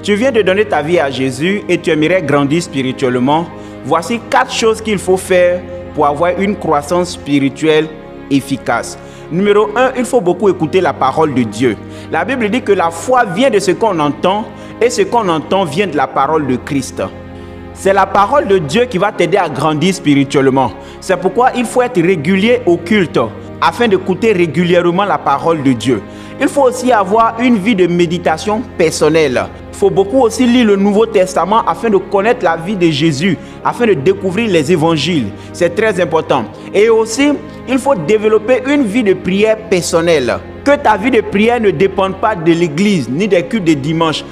Tu viens de donner ta vie à Jésus et tu aimerais grandir spirituellement. Voici 4 choses qu'il faut faire pour avoir une croissance spirituelle efficace. Numéro 1, il faut beaucoup écouter la parole de Dieu. La Bible dit que la foi vient de ce qu'on entend et ce qu'on entend vient de la parole de Christ. C'est la parole de Dieu qui va t'aider à grandir spirituellement. C'est pourquoi il faut être régulier au culte afin d'écouter régulièrement la parole de Dieu. Il faut aussi avoir une vie de méditation personnelle. Il faut beaucoup aussi lire le Nouveau Testament afin de connaître la vie de Jésus, afin de découvrir les évangiles. C'est très important. Et aussi, il faut développer une vie de prière personnelle. Que ta vie de prière ne dépende pas de l'église ni des cultes de dimanche.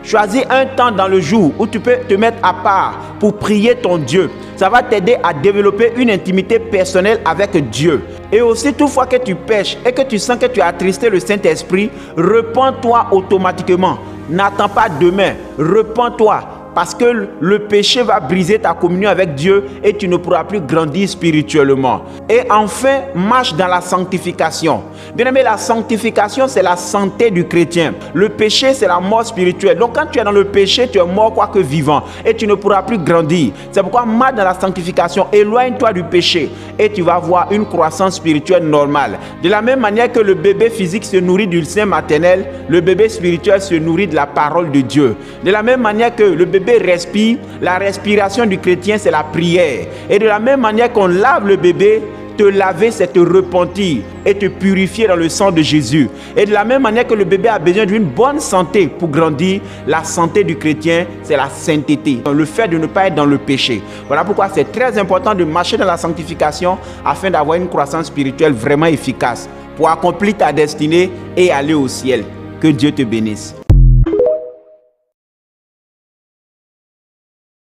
Choisis un temps dans le jour où tu peux te mettre à part pour prier ton Dieu. Ça va t'aider à développer une intimité personnelle avec Dieu. Et aussi, toutefois que tu pêches et que tu sens que tu as attristé le Saint-Esprit, repens-toi automatiquement. N'attends pas demain, repens-toi. Parce que le péché va briser ta communion avec Dieu et tu ne pourras plus grandir spirituellement. Et enfin, marche dans la sanctification. Bien-aimé, la sanctification, c'est la santé du chrétien. Le péché, c'est la mort spirituelle. Donc, quand tu es dans le péché, tu es mort quoique vivant et tu ne pourras plus grandir. C'est pourquoi marche dans la sanctification, éloigne-toi du péché et tu vas avoir une croissance spirituelle normale. De la même manière que le bébé physique se nourrit du sein maternel, le bébé spirituel se nourrit de la parole de Dieu. De la même manière que le bébé respire, la respiration du chrétien c'est la prière. Et de la même manière qu'on lave le bébé, te laver c'est te repentir et te purifier dans le sang de Jésus. Et de la même manière que le bébé a besoin d'une bonne santé pour grandir, la santé du chrétien c'est la sainteté, le fait de ne pas être dans le péché. Voilà pourquoi c'est très important de marcher dans la sanctification afin d'avoir une croissance spirituelle vraiment efficace pour accomplir ta destinée et aller au ciel. Que Dieu te bénisse.